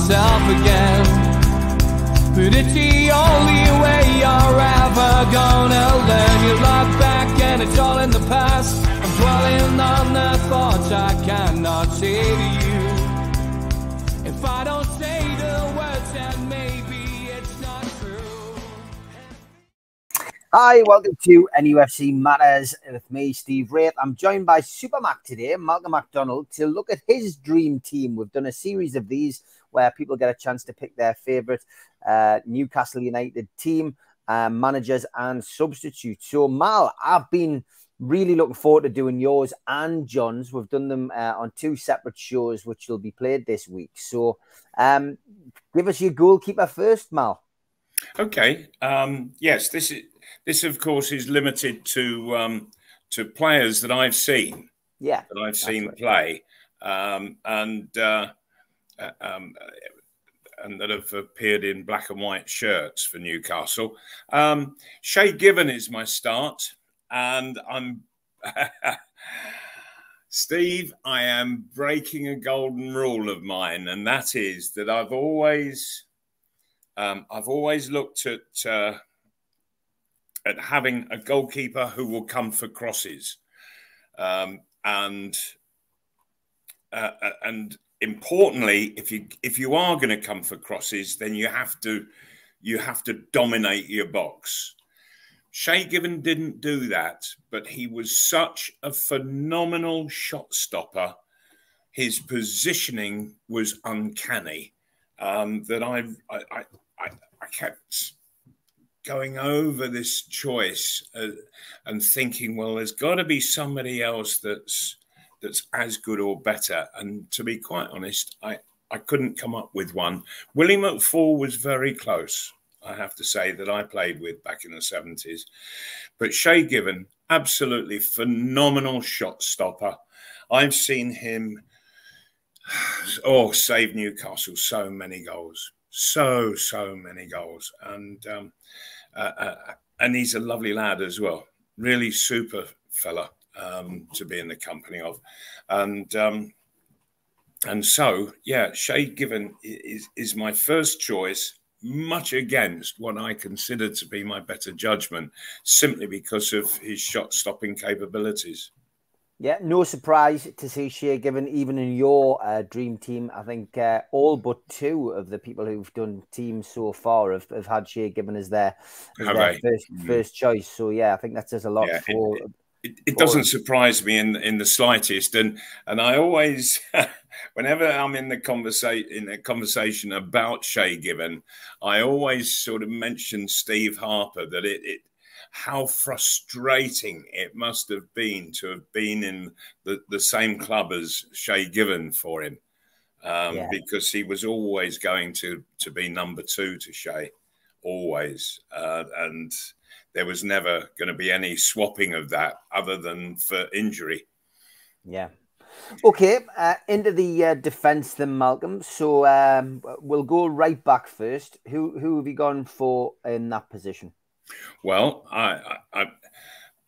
myself again. But it's the only way you're ever gonna learn. You look back and it's all in the past. I'm dwelling on the thoughts I cannot say to you. If I don't say the words, then maybe it's not true. Hi, welcome to NUFC Matters with me, Steve Wraith. I'm joined by Supermac today, Malcolm MacDonald, to look at his dream team. We've done a series of these where people get a chance to pick their favourite Newcastle United team, managers and substitutes. So, Mal, I've been really looking forward to doing yours and John's. We've done them on two separate shows, which will be played this week. So, give us your goalkeeper first, Mal. Okay. Yes, this of course is limited to players that I've seen. Yeah, that I've seen play, and that have appeared in black and white shirts for Newcastle. Shay Given is my start, and I'm Steve. I am breaking a golden rule of mine, and that is that I've always looked at having a goalkeeper who will come for crosses, and importantly, if you are going to come for crosses, then you have to dominate your box. Shay Given didn't do that, but he was such a phenomenal shot stopper. His positioning was uncanny, that I kept going over this choice and thinking, well, there's got to be somebody else that's as good or better. And to be quite honest, I couldn't come up with one. Willie McFall was very close, I have to say, that I played with back in the 70s. But Shay Given, absolutely phenomenal shot stopper. I've seen him, save Newcastle so many goals. So many goals. And he's a lovely lad as well. Really super fella to be in the company of. And so, yeah, Shay Given is my first choice, much against what I consider to be my better judgment, simply because of his shot-stopping capabilities. Yeah, no surprise to see Shay Given even in your dream team. I think all but two of the people who've done teams so far have had Shay Given as their first choice. So yeah, I think that says a lot for. It doesn't surprise me in the slightest, and I always, whenever I'm in a conversation about Shay Given, I always sort of mention Steve Harper, that how frustrating it must have been to have been in the same club as Shay Given for him, because he was always going to be number two to Shay, always, and there was never going to be any swapping of that other than for injury. Yeah. Okay, into the defence then, Malcolm. So we'll go right back first. Who have you gone for in that position? Well,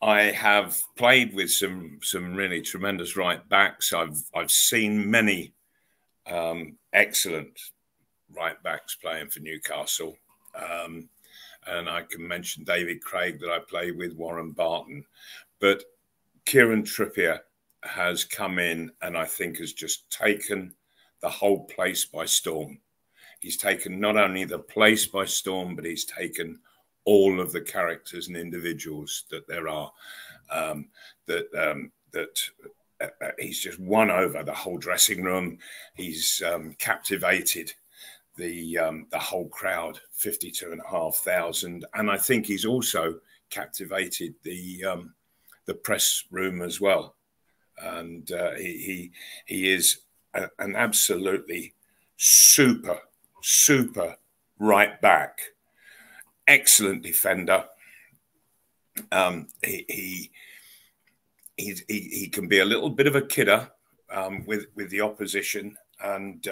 I have played with some really tremendous right backs. I've seen many excellent right backs playing for Newcastle. And I can mention David Craig that I played with, Warren Barton. But Kieran Trippier has come in and I think has just taken the whole place by storm. He's taken not only the place by storm, but he's taken all of the characters and individuals that there are, he's just won over the whole dressing room. He's captivated the whole crowd, 52,500, and I think he's also captivated the press room as well. And he is an absolutely super right back, excellent defender. He can be a little bit of a kidder with the opposition, and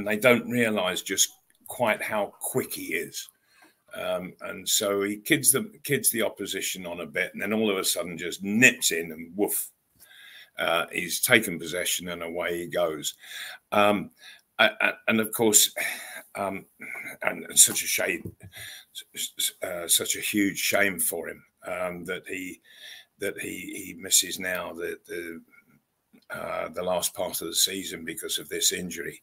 they don't realise just quite how quick he is. And so he kids the opposition on a bit, and then all of a sudden just nips in and woof. He's taken possession and away he goes. and of course, and such a shame, such a huge shame for him that he misses now the last part of the season because of this injury,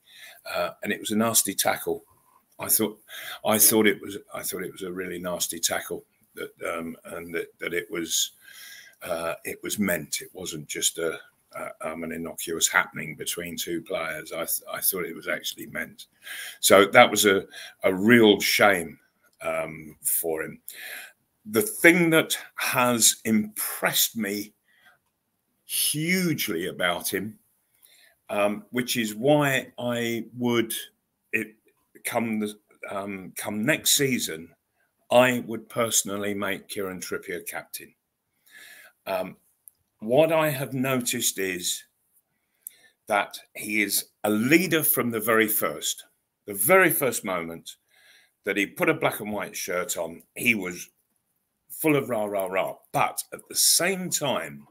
and it was a nasty tackle. I thought it was a really nasty tackle that and that it was meant. It wasn't just an innocuous happening between two players. I thought it was actually meant. So that was a real shame for him. The thing that has impressed me hugely about him, which is why I would come next season, I would personally make Kieran Trippier captain. What I have noticed is that he is a leader from the very first moment that he put a black and white shirt on. He was full of rah, rah, rah. But at the same time,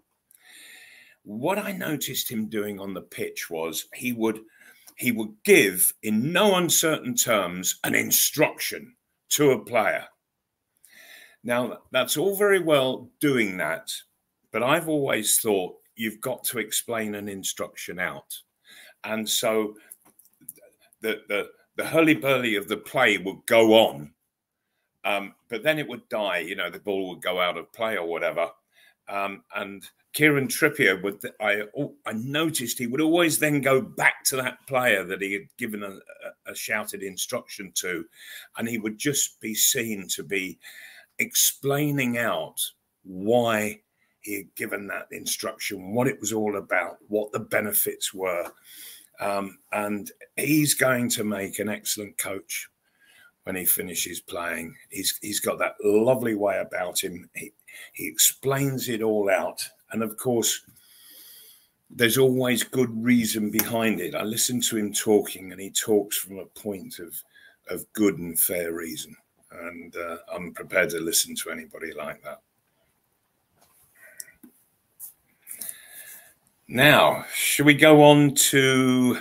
what I noticed him doing on the pitch was he would give, in no uncertain terms, an instruction to a player. Now, that's all very well doing that, but I've always thought you've got to explain an instruction out. And so the hurly-burly of the play would go on, but then it would die. You know, the ball would go out of play or whatever. And Kieran Trippier would, I noticed he would always then go back to that player that he had given a shouted instruction to, and he would just be seen to be explaining out why he had given that instruction, what it was all about, what the benefits were. And he's going to make an excellent coach when he finishes playing. He's got that lovely way about him. He explains it all out. And of course, there's always good reason behind it. I listen to him talking, and he talks from a point of good and fair reason. And I'm prepared to listen to anybody like that. Now, should we go on to... Do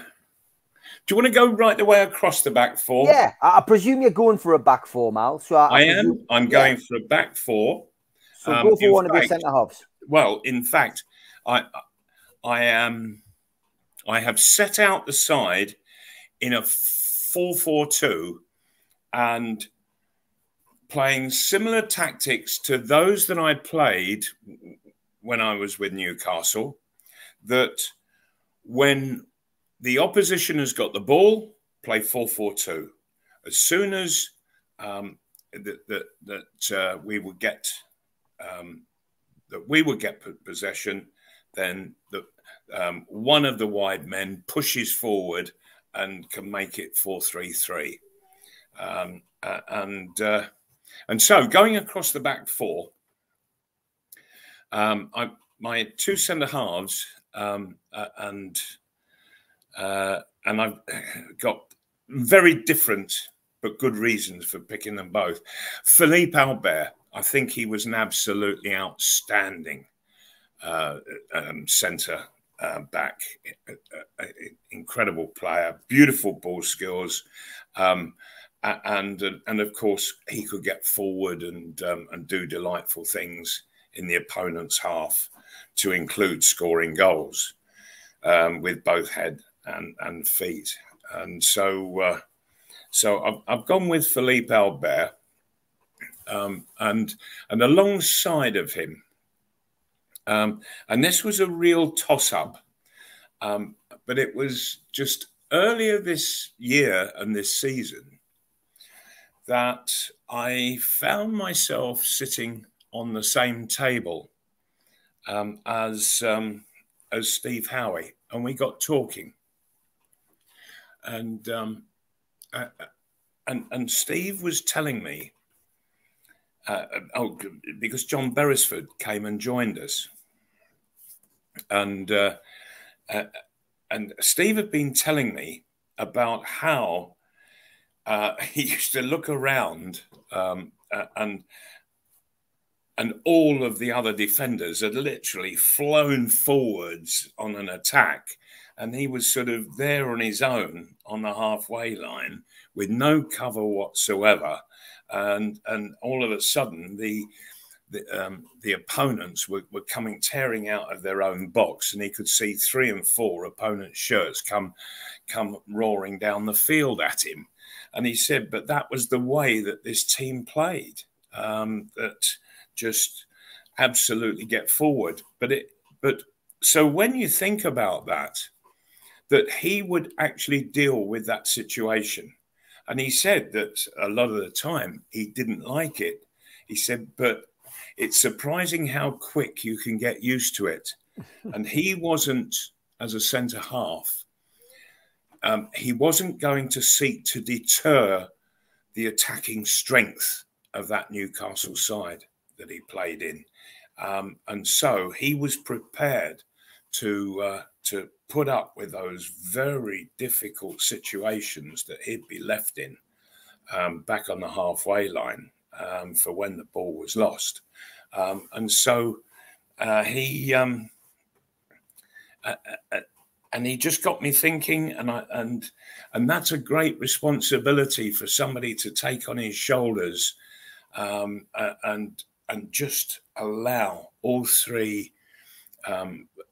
you want to go right the way across the back four? Yeah, I presume you're going for a back four, Mal. So I am. I'm going for a back four. So go for one of your centre halves. Well, in fact, I have set out the side in a 4-4-2 and playing similar tactics to those that I played when I was with Newcastle. That when the opposition has got the ball, play 4-4-2. As soon as we would get possession, then one of the wide men pushes forward and can make it 4-3-3. And so going across the back four, my two centre halves, and I've got very different but good reasons for picking them both. Philippe Albert, I think he was an absolutely outstanding centre back, incredible player, beautiful ball skills, and of course he could get forward and do delightful things in the opponent's half, to include scoring goals with both head and feet. And so I've gone with Philippe Albert, and alongside of him, and this was a real toss-up, but it was just earlier this year and this season that I found myself sitting on the same table as Steve Howie, and we got talking, and Steve was telling me, because John Beresford came and joined us, and Steve had been telling me about how he used to look around and all of the other defenders had literally flown forwards on an attack, and he was sort of there on his own on the halfway line with no cover whatsoever. And all of a sudden, the opponents were coming tearing out of their own box, and he could see 3 and 4 opponents' shirts come roaring down the field at him. And he said, but that was the way that this team played, that just absolutely get forward. But so when you think about that he would actually deal with that situation. And he said that a lot of the time he didn't like it. He said, but it's surprising how quick you can get used to it. And he wasn't, as a centre half, he wasn't going to seek to deter the attacking strength of that Newcastle side that he played in. And so he was prepared to put up with those very difficult situations that he'd be left in back on the halfway line for when the ball was lost. And so he just got me thinking, and that's a great responsibility for somebody to take on his shoulders, and just allow all 3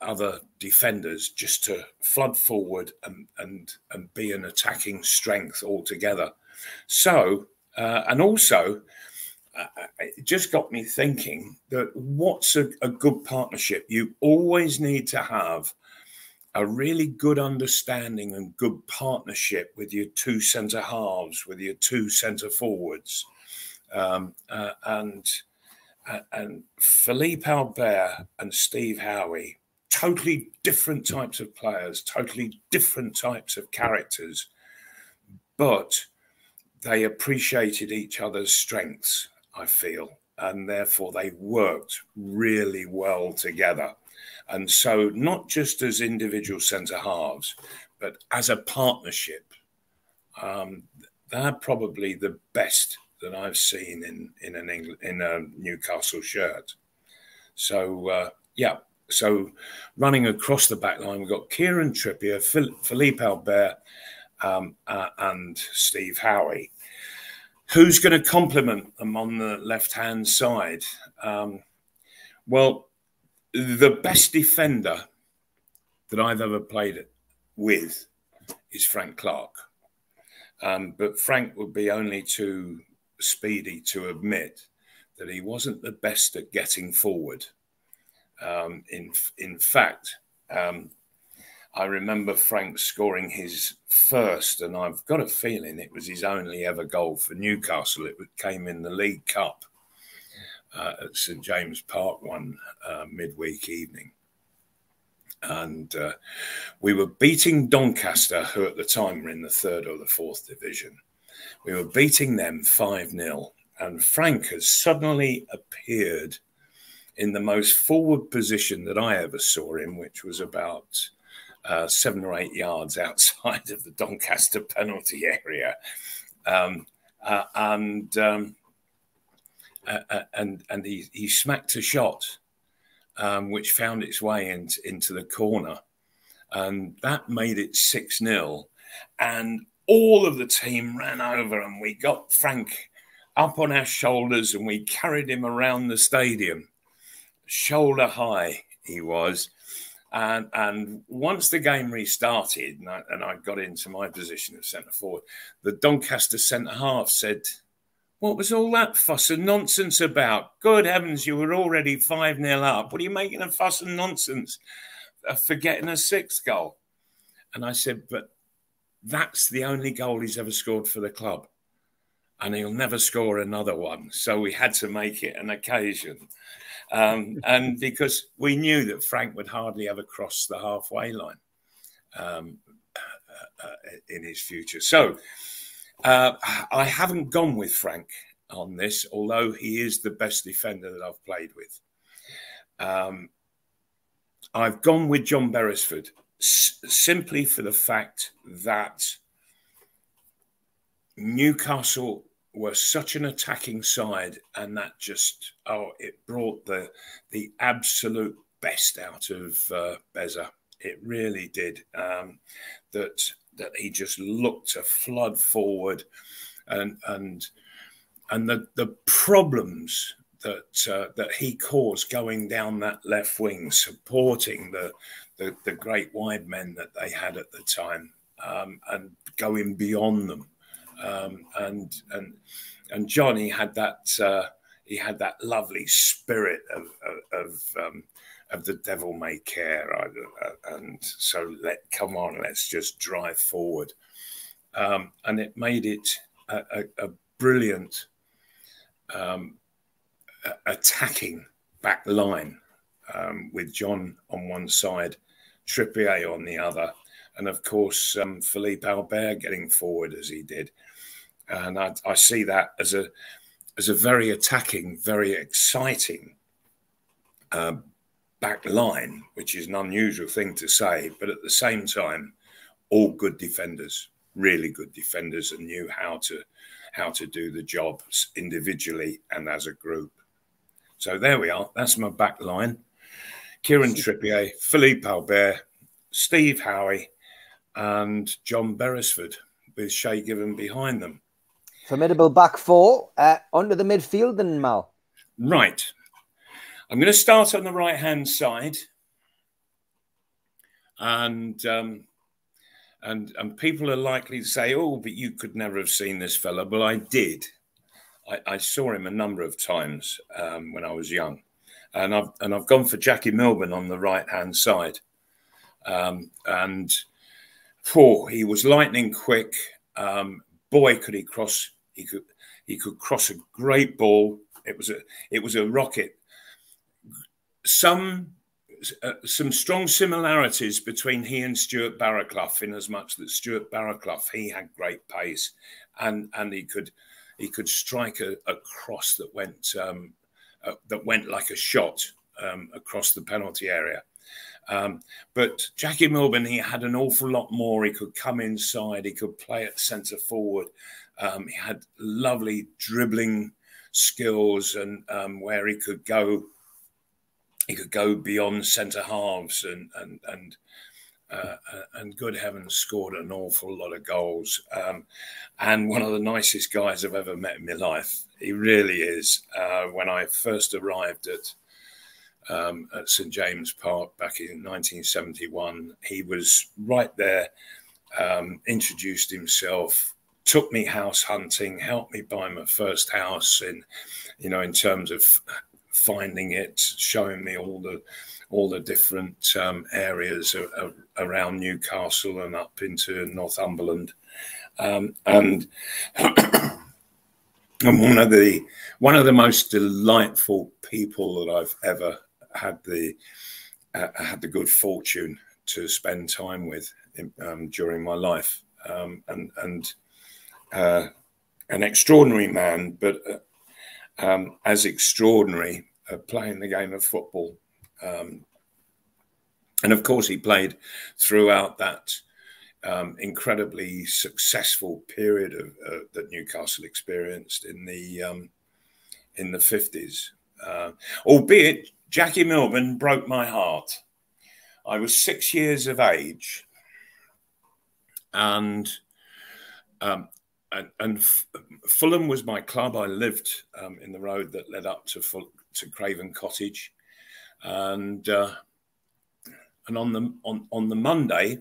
other defenders just to flood forward and be an attacking strength altogether. So, and also, it just got me thinking that what's a good partnership? You always need to have a really good understanding and good partnership with your 2 centre halves, with your 2 centre forwards, and Philippe Albert and Steve Howie, totally different types of players, totally different types of characters, but they appreciated each other's strengths, I feel, and therefore they worked really well together. And so not just as individual centre halves, but as a partnership, they're probably the best that I've seen in a Newcastle shirt. So yeah, so running across the back line, we've got Kieran, Trippier, Philippe Albert, and Steve Howie. Who's going to complement them on the left-hand side? Well, the best defender that I've ever played with is Frank Clark. But Frank would be only too speedy to admit that he wasn't the best at getting forward. In fact, I remember Frank scoring his first, and I've got a feeling it was his only ever goal for Newcastle. It came in the League Cup at St James Park one midweek evening. And we were beating Doncaster, who at the time were in the 3rd or the 4th division. We were beating them 5-0. And Frank has suddenly appeared in the most forward position that I ever saw him, which was about 7 or 8 yards outside of the Doncaster penalty area. And he smacked a shot, which found its way into the corner. And that made it 6-0. And all of the team ran over, and we got Frank up on our shoulders, and we carried him around the stadium. Shoulder high he was. And once the game restarted, and I got into my position of centre forward, the Doncaster centre half said, "What was all that fuss and nonsense about? Good heavens, you were already 5-0 up. What are you making a fuss and nonsense for getting a 6th goal?" And I said, "But that's the only goal he's ever scored for the club, and he'll never score another one. So we had to make it an occasion." And because we knew that Frank would hardly ever cross the halfway line in his future. So I haven't gone with Frank on this, although he is the best defender that I've played with. I've gone with John Beresford simply for the fact that Newcastle were such an attacking side, and that just, it brought the absolute best out of Beza It really did. That he just looked to flood forward, and the problems that he caused going down that left wing, supporting the great wide men that they had at the time, and going beyond them, and Johnny had that. He had that lovely spirit of the devil may care, and so come on, let's just drive forward, and it made it a brilliant attacking back line, with John on one side, Trippier on the other, and of course Philippe Albert getting forward as he did, and I see that as a very attacking, very exciting back line, which is an unusual thing to say, but at the same time, all good defenders, really good defenders, and knew how to do the jobs individually and as a group. So there we are. That's my back line. Kieran Trippier, Philippe Albert, Steve Howie, and John Beresford, with Shay Given behind them. Formidable back four. Onto the midfield then, Mal. Right. I'm going to start on the right-hand side, and people are likely to say, "Oh, but you could never have seen this fella." Well, I did. I saw him a number of times when I was young, and I've gone for Jackie Milburn on the right-hand side, and he was lightning quick. Boy, could he cross! He could cross a great ball. It was a rocket. Some strong similarities between he and Stuart Barraclough, in as much that Stuart Barraclough, he had great pace, and he could strike a cross that went like a shot across the penalty area. But Jackie Milburn, he had an awful lot more. He could come inside. He could play at centre forward. He had lovely dribbling skills, and where he could go beyond centre halves, and good heavens, scored an awful lot of goals. And one of the nicest guys I've ever met in my life. He really is. When I first arrived at St James Park back in 1971, he was right there, introduced himself, took me house hunting, helped me buy my first house in terms of finding it, showing me all the different areas around Newcastle and up into Northumberland, and one of the most delightful people that I've ever had the good fortune to spend time with during my life, and an extraordinary man, but as extraordinary playing the game of football. And of course, he played throughout that incredibly successful period that Newcastle experienced in the 50s. Albeit, Jackie Milburn broke my heart. I was 6 years of age, and Fulham was my club. I lived in the road that led up to Craven Cottage, and on the Monday,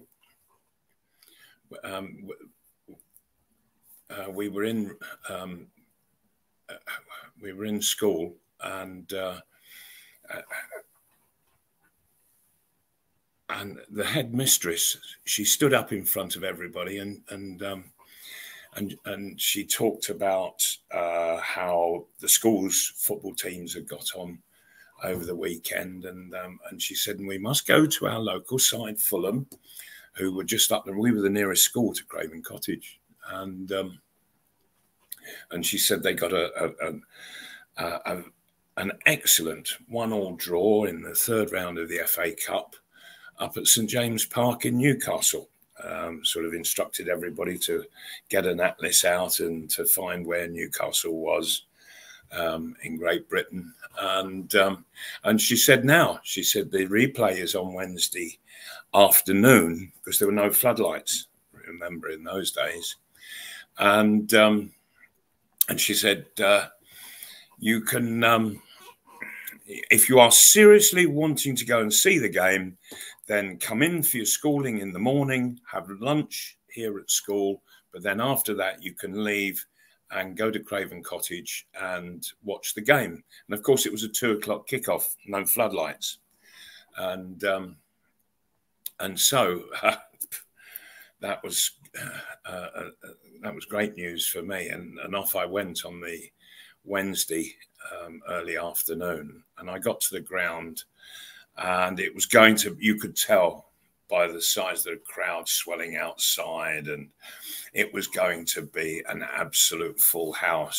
we were in school, and the headmistress, she stood up in front of everybody, and she talked about how the school's football teams had got on over the weekend, and she said, we must go to our local side, Fulham, who were just up there. We were the nearest school to Craven Cottage, and she said they got an excellent 1-1 draw in the third round of the FA Cup up at St James Park in Newcastle. Sort of instructed everybody to get an atlas out and to find where Newcastle was in Great Britain. And she said the replay is on Wednesday, afternoon because there were no floodlights, remember, in those days. And she said, you can, if you are seriously wanting to go and see the game, then come in for your schooling in the morning, have lunch here at school, but then after that you can leave and go to Craven Cottage and watch the game. And of course it was a 2 o'clock kickoff, no floodlights. And so that was great news for me. And off I went on the Wednesday early afternoon, and I got to the ground, and it was going to, you could tell by the size of the crowd swelling outside, and it was going to be an absolute full house.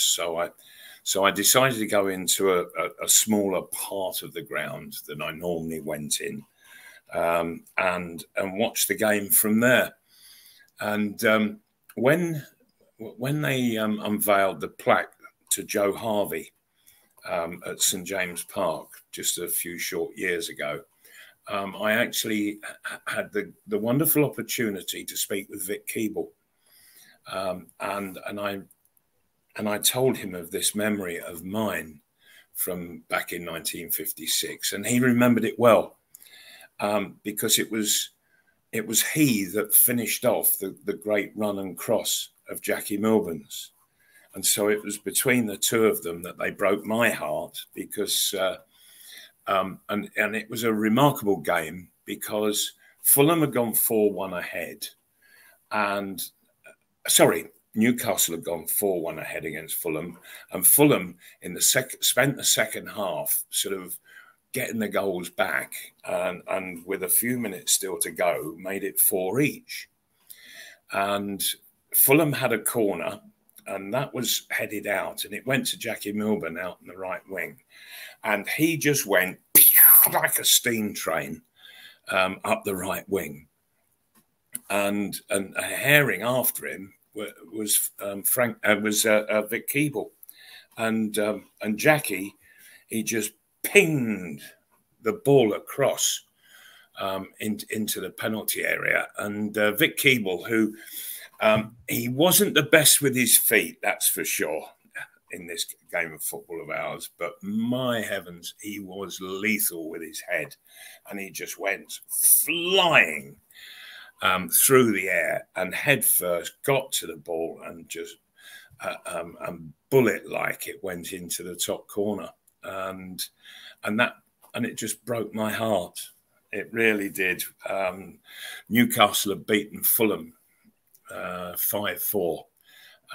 So I decided to go into a smaller part of the ground than I normally went in, and watch the game from there. And when they unveiled the plaque to Joe Harvey at St James Park just a few short years ago, I actually had the wonderful opportunity to speak with Vic Keeble, and I told him of this memory of mine from back in 1956, and he remembered it well, because it was he that finished off the great run and cross of Jackie Milburn's. And so it was between the two of them that they broke my heart, because and it was a remarkable game because Fulham had gone 4-1 ahead, and Newcastle had gone 4-1 ahead against Fulham, and Fulham in the spent the second half sort of getting the goals back, and with a few minutes still to go, made it 4 each. And Fulham had a corner, and that was headed out, and it went to Jackie Milburn out in the right wing, and he just went like a steam train up the right wing, and herring after him was Vic Keeble, and Jackie, he just pinged the ball across into the penalty area, and Vic Keeble, who he wasn't the best with his feet, that's for sure, in this game of football of ours, but my heavens, he was lethal with his head, and he just went flying through the air and head first got to the ball and just bullet like it went into the top corner, and it just broke my heart. It really did. Newcastle had beaten Fulham 5-4,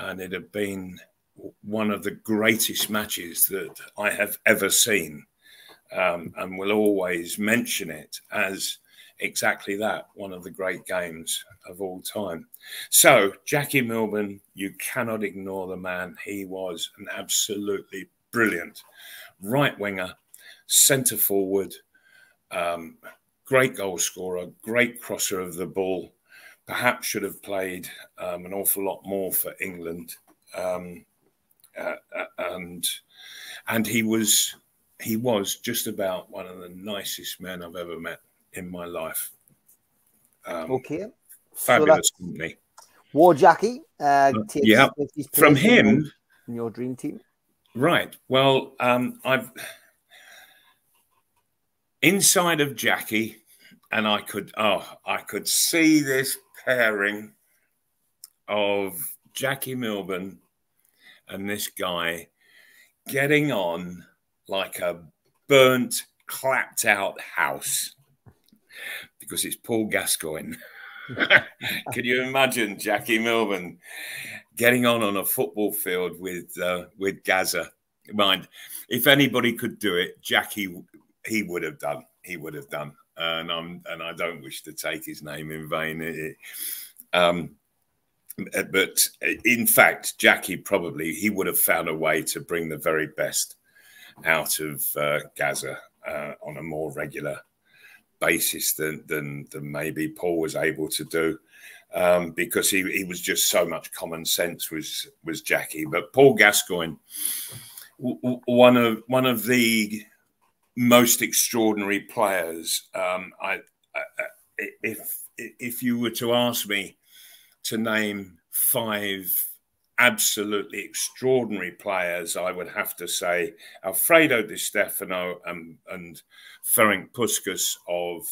and it had been one of the greatest matches that I have ever seen, and will always mention it as exactly that, one of the great games of all time. So Jackie Milburn, you cannot ignore the man. He was an absolutely brilliant right winger, centre forward, great goal scorer, great crosser of the ball, perhaps should have played an awful lot more for England, and he was just about one of the nicest men I've ever met in my life. Okay, fabulous company. War Jackie, yeah, from him in your dream team, right? Well, I've inside of Jackie, and I could see this pairing of Jackie Milburn and this guy getting on like a burnt, clapped out house, because it's Paul Gascoigne. Can you imagine Jackie Milburn getting on a football field with Gaza? Mind, if anybody could do it, Jackie, he would have done. He would have done. And I don't wish to take his name in vain. But in fact, Jackie probably, he would have found a way to bring the very best out of Gaza on a more regular basis than maybe Paul was able to do, because he was just so much common sense was Jackie. But Paul Gascoigne, one of the most extraordinary players. if you were to ask me to name 5 absolutely extraordinary players, I would have to say Alfredo Di Stefano and Ferenc Puskas of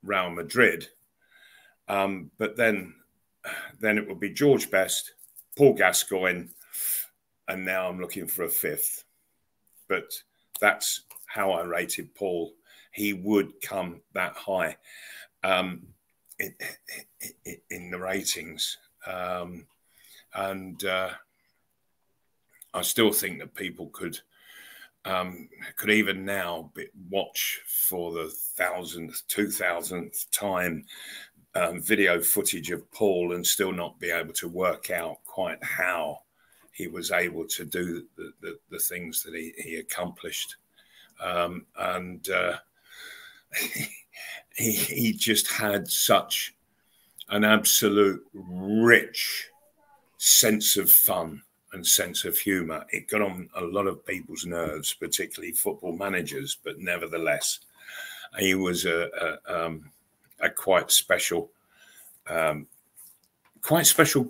Real Madrid. But then it would be George Best, Paul Gascoigne, and now I'm looking for a 5th. But that's how I rated Paul. He would come that high in the ratings. And I still think that people could even now watch for the 1000th, 2000th time video footage of Paul and still not be able to work out quite how he was able to do the things that he accomplished. He just had such an absolute rich sense of fun and sense of humour. It got on a lot of people's nerves, particularly football managers, but nevertheless, he was a quite special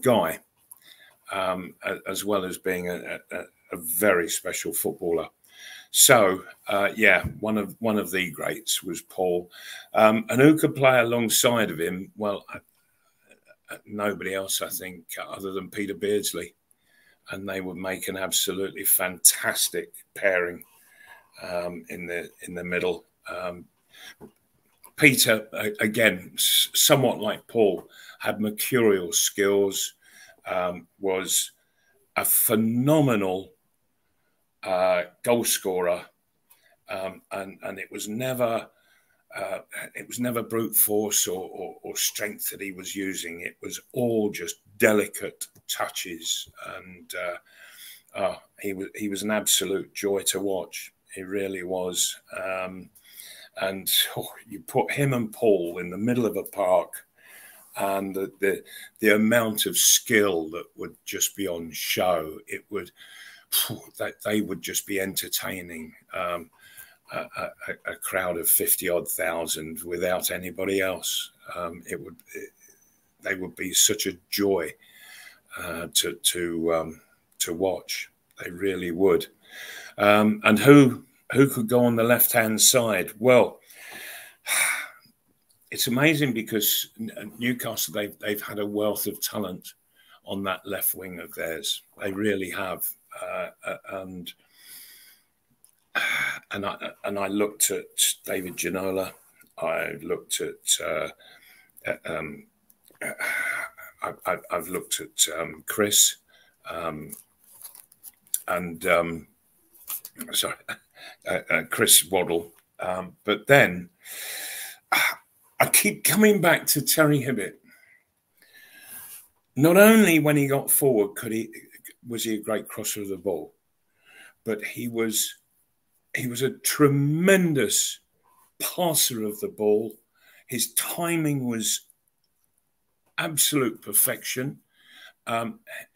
guy, as well as being a very special footballer. So, yeah, one of the greats was Paul. And who could play alongside of him? Well, nobody else, I think, other than Peter Beardsley. And they would make an absolutely fantastic pairing in the middle. Peter, again, somewhat like Paul, had mercurial skills, was a phenomenal goal scorer, and it was never brute force or strength that he was using. It was all just delicate touches, and he was an absolute joy to watch. He really was. And you put him and Paul in the middle of a park, and the amount of skill that would just be on show, it would. They would just be entertaining a crowd of 50-odd thousand without anybody else. They would be such a joy to watch. They really would. And who could go on the left-hand side? Well, it's amazing because Newcastle, they've had a wealth of talent on that left wing of theirs. They really have. And I looked at David Ginola. I looked at I've looked at Chris and Chris Waddle. But then I keep coming back to Terry Hibbett. Not only when he got forward was he a great crosser of the ball, but he was a tremendous passer of the ball. His timing was absolute perfection.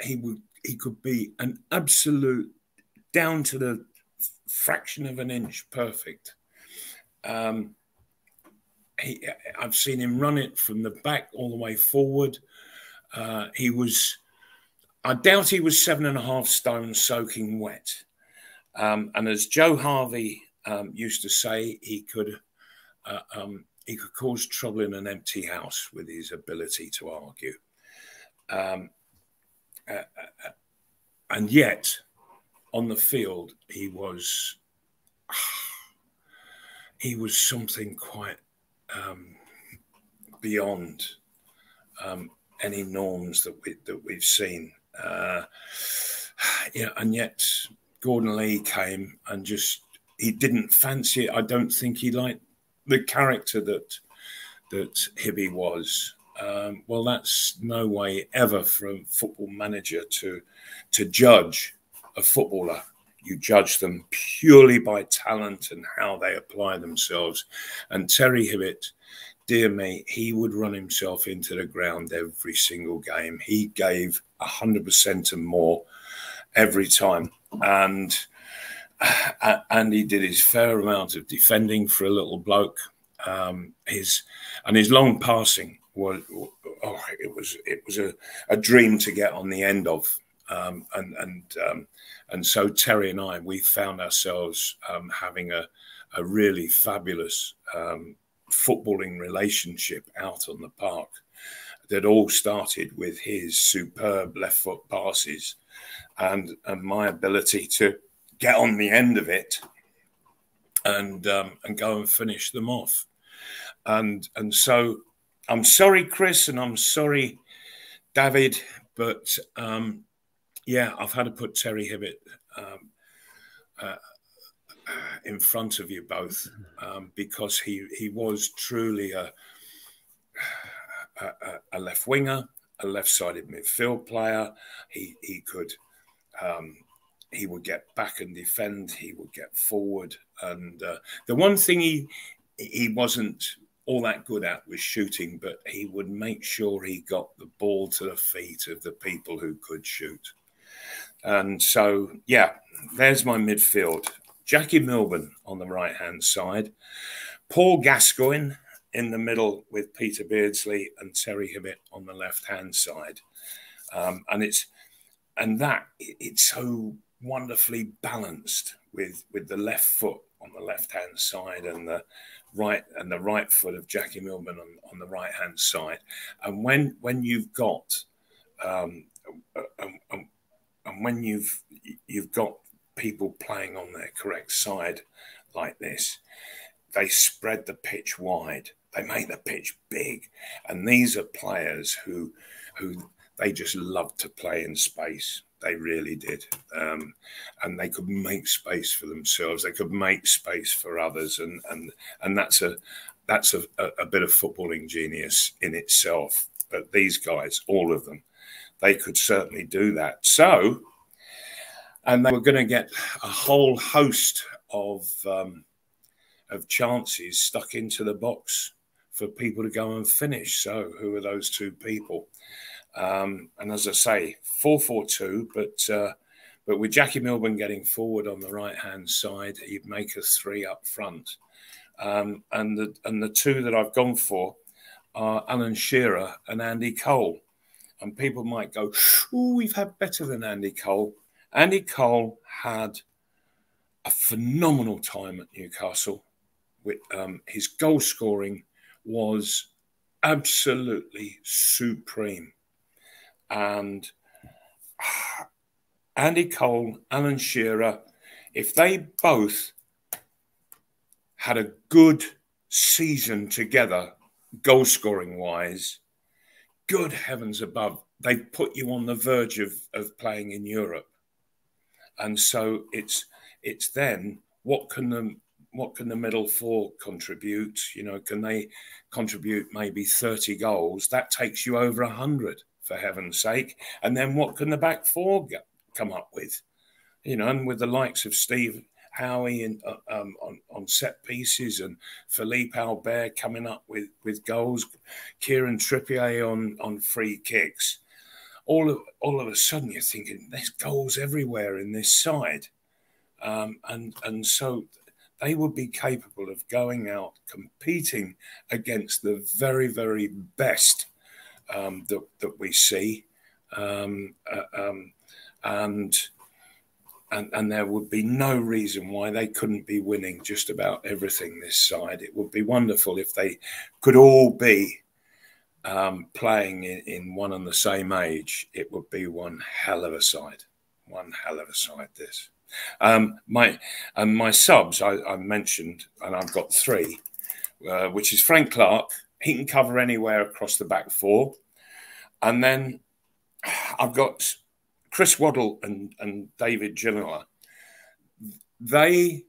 He could be an absolute down to the fraction of an inch perfect. I've seen him run it from the back all the way forward. I doubt he was 7.5 stone soaking wet. And as Joe Harvey used to say, he could cause trouble in an empty house with his ability to argue. And yet, on the field, he was something quite beyond any norms that we've seen. Yeah, and yet Gordon Lee came and he didn't fancy it. I don't think he liked the character that Hibby was. Well, that's no way ever for a football manager to judge a footballer. You judge them purely by talent and how they apply themselves. And Terry Hibbett, dear me, he would run himself into the ground every single game. He gave 100% and more every time. And Andy did his fair amount of defending for a little bloke. His long passing was it was a dream to get on the end of. And so Terry and I, we found ourselves having a really fabulous footballing relationship out on the park that all started with his superb left foot passes and my ability to get on the end of it and go and finish them off. And so I'm sorry, Chris, and I'm sorry, David, but yeah, I've had to put Terry Hibbett in front of you both because he was truly a left winger, a left-sided midfield player. He could he would get back and defend. He would get forward, and the one thing he wasn't all that good at was shooting, but he would make sure he got the ball to the feet of the people who could shoot. And so, yeah, there's my midfield. Jackie Milburn on the right-hand side. Paul Gascoigne in the middle with Peter Beardsley and Terry Hibbett on the left-hand side. And it's so wonderfully balanced with the left foot on the left-hand side and the right foot of Jackie Milburn on the right-hand side. And when you've got and when you've got people playing on their correct side like this, they spread the pitch wide. They make the pitch big. And these are players who they just love to play in space. They really did. And they could make space for themselves. They could make space for others. And that's a bit of footballing genius in itself. But these guys, all of them, they could certainly do that. So, and they were going to get a whole host of chances stuck into the box for people to go and finish. So who are those two people? And as I say, 4-4-2, but with Jackie Milburn getting forward on the right-hand side, he'd make a 3 up front. And the two that I've gone for are Alan Shearer and Andy Cole. And people might go, oh, we've had better than Andy Cole. Andy Cole had a phenomenal time at Newcastle. With, his goal scoring was absolutely supreme. And Andy Cole, Alan Shearer, if they both had a good season together, goal scoring wise, good heavens above, they put you on the verge of playing in Europe. And so it's then what can the middle four contribute? You know, can they contribute maybe 30 goals? That takes you over 100, for heaven's sake. And then what can the back four come up with? You know, and with the likes of Steve Howie on set pieces and Philippe Albert coming up with goals, Kieran Trippier on free kicks. All of a sudden you're thinking there's goals everywhere in this side. And so they would be capable of going out, competing against the very, very best that we see. And there would be no reason why they couldn't be winning just about everything this side. It would be wonderful if they could all be playing in one and the same age. It would be one hell of a side. One hell of a side, this. My subs, I mentioned, and I've got 3, which is Frank Clark. He can cover anywhere across the back 4. And then I've got Chris Waddle and David Ginola. The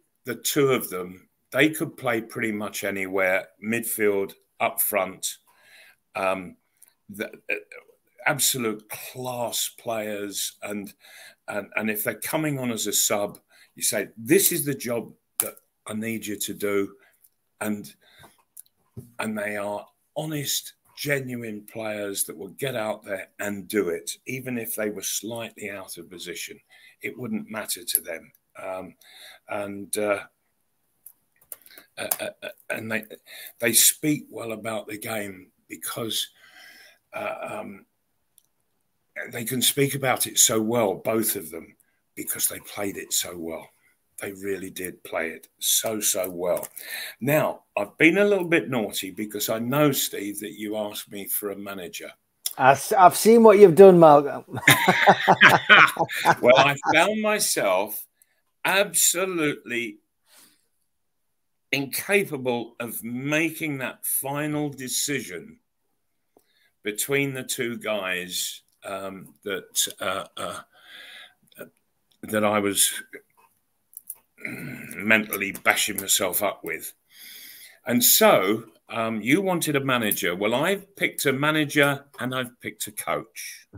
two of them, they could play pretty much anywhere, midfield, up front. Absolute class players. And if they're coming on as a sub, you say, this is the job that I need you to do. And they are honest, genuine players that will get out there and do it. Even if they were slightly out of position, it wouldn't matter to them. and they speak well about the game because they can speak about it so well, both of them, because they played it so well. They really did play it so well. Now, I've been a little bit naughty because I know, Steve, that you asked me for a manager. I've seen what you've done, Malcolm. Well, I found myself absolutely incapable of making that final decision between the two guys that I was mentally bashing myself up with. And so you wanted a manager. Well, I've picked a manager and I've picked a coach.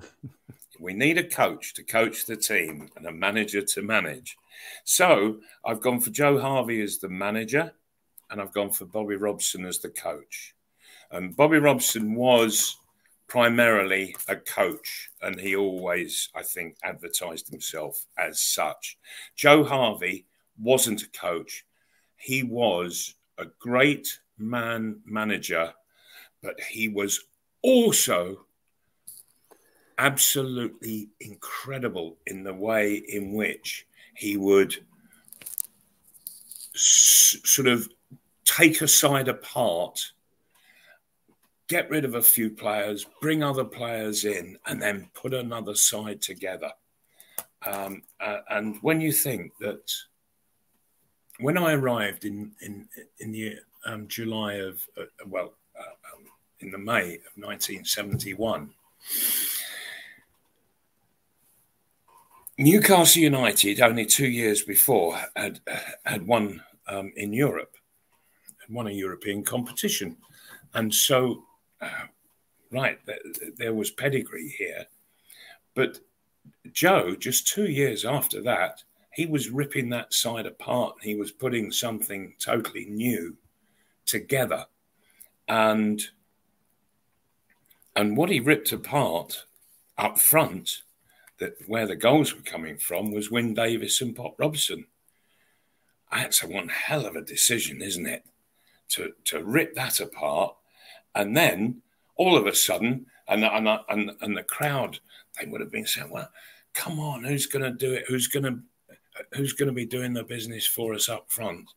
We need a coach to coach the team and a manager to manage. So I've gone for Joe Harvey as the manager and I've gone for Bobby Robson as the coach. And Bobby Robson was primarily a coach, and he always, I think, advertised himself as such. Joe Harvey wasn't a coach. He was a great manager, but he was also absolutely incredible in the way in which he would sort of take a side apart, get rid of a few players, bring other players in, and then put another side together. And when you think that when I arrived in the July of, in the May of 1971, Newcastle United, only 2 years before, had won in Europe, had won a European competition. And so, there was pedigree here. But Joe, just 2 years after that, he was ripping that side apart. He was putting something totally new together. And what he ripped apart up front, that where the goals were coming from, was Wyn Davies and Pop Robson. That's one hell of a decision, isn't it? To rip that apart, and then all of a sudden, and the crowd, they would have been saying, "Well, come on, who's going to do it? Who's going to be doing the business for us up front?"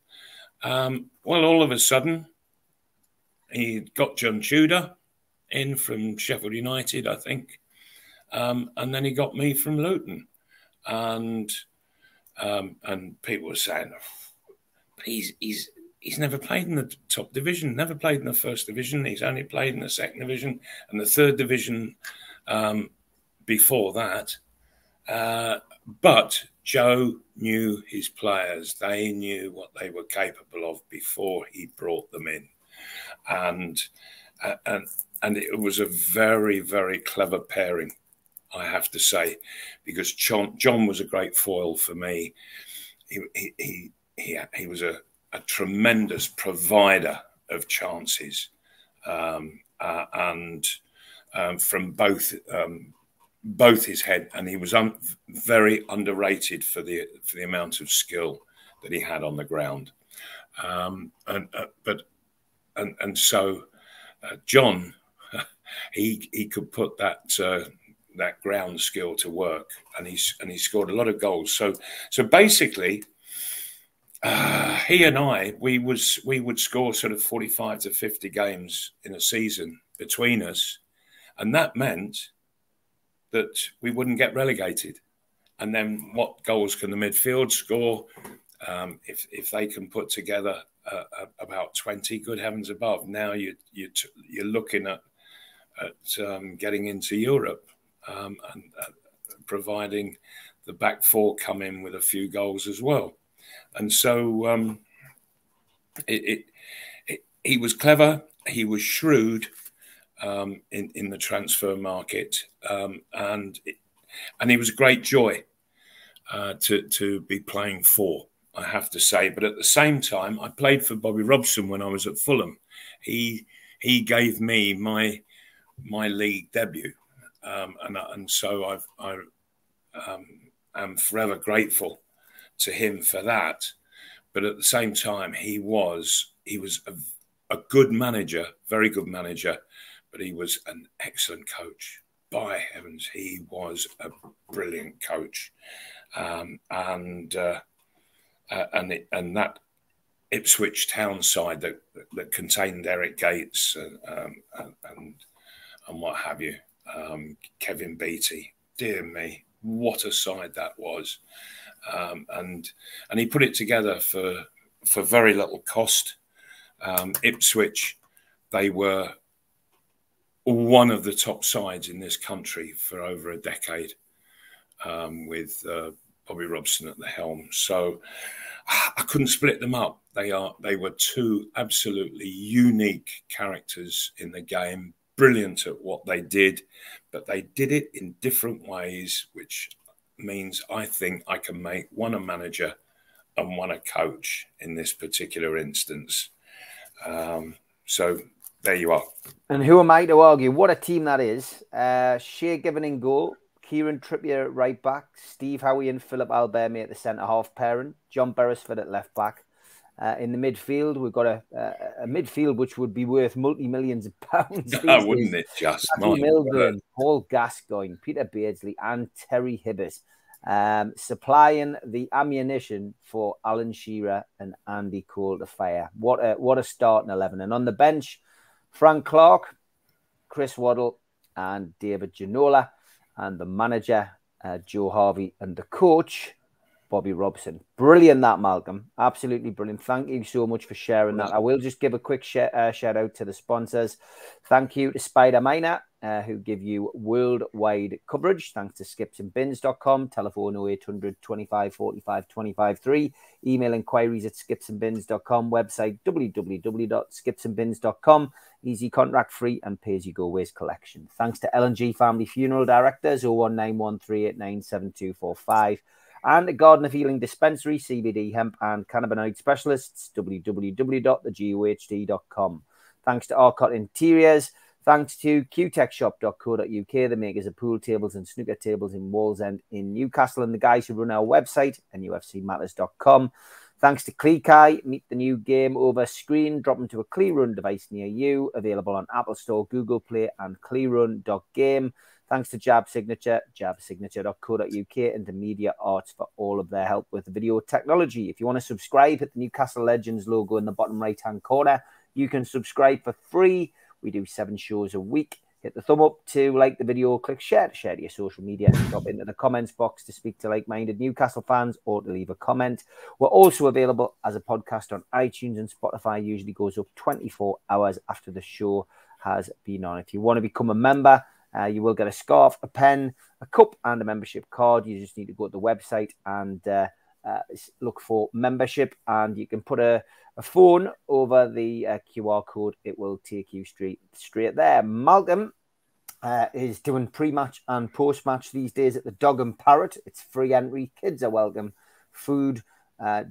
Well, all of a sudden, he got John Tudor in from Sheffield United, I think, and then he got me from Luton, and people were saying, "But he's never played in the top division, never played in the first division. He's only played in the second division and the third division before that." But Joe knew his players. They knew what they were capable of before he brought them in. And it was a very, very clever pairing, I have to say, because John was a great foil for me. He was a tremendous provider of chances, and from both his head, and he was very underrated for the amount of skill that he had on the ground. So John, he could put that ground skill to work, and he scored a lot of goals. So basically, he and I, we would score sort of 45 to 50 games in a season between us, and that meant that we wouldn't get relegated. And then what goals can the midfield score? If they can put together about 20, good heavens above. Now you're looking at getting into Europe, and providing the back four come in with a few goals as well. And so he was clever, he was shrewd in the transfer market, and he was a great joy to be playing for, I have to say. But at the same time, I played for Bobby Robson when I was at Fulham. He gave me my league debut, and so I am forever grateful to him for that. But at the same time, he was a good manager, very good manager, but he was an excellent coach. By heavens, he was a brilliant coach, and that Ipswich Town side that contained Eric Gates and what have you, Kevin Beattie. Dear me, what a side that was, and he put it together for very little cost. Ipswich, they were one of the top sides in this country for over a decade, with Bobby Robson at the helm. So I couldn't split them up. They were two absolutely unique characters in the game, brilliant at what they did, but they did it in different ways, which means I think I can make one a manager and one a coach in this particular instance. So there you are. And who am I to argue? What a team that is. Shea Given in goal, Kieran Trippier at right back, Steve Howie and Philip Alberme at the centre-half pairing, John Beresford at left back. In the midfield, we've got a midfield which would be worth multi-millions of pounds. Wouldn't it just? Milburn, Paul Gascoigne, Peter Beardsley and Terry Hibbett. Supplying the ammunition for Alan Shearer and Andy Cole to fire. What a starting 11. And on the bench, Frank Clark, Chris Waddle and David Ginola, and the manager, Joe Harvey, and the coach, Bobby Robson. Brilliant that, Malcolm. Absolutely brilliant. Thank you so much for sharing that. I will just give a quick shout out to the sponsors. Thank you to Spider Miner, who give you worldwide coverage. Thanks to skipsandbins.com, telephone 0800 25 45 25 3, email inquiries at skipsandbins.com, website www.skipsandbins.com, easy contract free and pay-as-you-go waste collection. Thanks to L&G Family Funeral Directors, 01913897245, and the Garden of Healing Dispensary, CBD, hemp and cannabinoid specialists, www.thegohd.com. Thanks to Arcot Interiors. Thanks to qtechshop.co.uk, the makers of pool tables and snooker tables in Wallsend in Newcastle, and the guys who run our website, NUFCmatters.com. Thanks to Cleekai, meet the new game over screen, drop into a Clearun device near you, available on Apple Store, Google Play, and clearun.game. Thanks to Jab Signature, jabsignature.co.uk, and to Media Arts for all of their help with video technology. If you want to subscribe, hit the Newcastle Legends logo in the bottom right-hand corner. You can subscribe for free. We do 7 shows a week. Hit the thumb up to like the video, click share to share to your social media, and drop into the comments box to speak to like-minded Newcastle fans or to leave a comment. We're also available as a podcast on iTunes and Spotify. Usually goes up 24 hours after the show has been on. If you want to become a member, you will get a scarf, a pen, a cup, and a membership card. You just need to go to the website and look for membership, and you can put a phone over the QR code. It will take you straight there. Malcolm is doing pre-match and post-match these days at the Dog and Parrot. It's free entry. Kids are welcome. Food,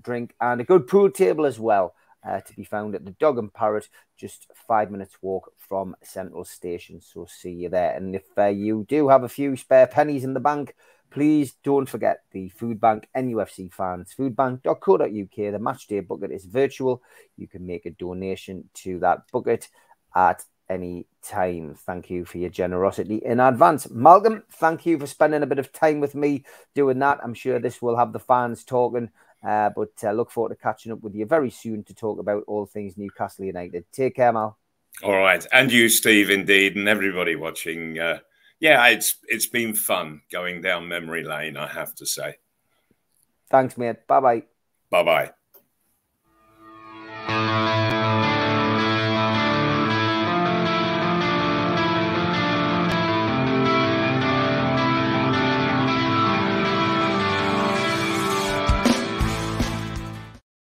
drink, and a good pool table as well. To be found at the Dog and Parrot, just 5 minutes walk from Central Station. So see you there. And if you do have a few spare pennies in the bank, please don't forget the food bank, NUFC fans, foodbank.co.uk. The match day bucket is virtual. You can make a donation to that bucket at any time. Thank you for your generosity in advance. Malcolm, thank you for spending a bit of time with me doing that. I'm sure this will have the fans talking. But look forward to catching up with you very soon to talk about all things Newcastle United. Take care, Mal. All right. And you, Steve, indeed, and everybody watching. Yeah, it's been fun going down memory lane, I have to say. Thanks, mate. Bye-bye. Bye-bye.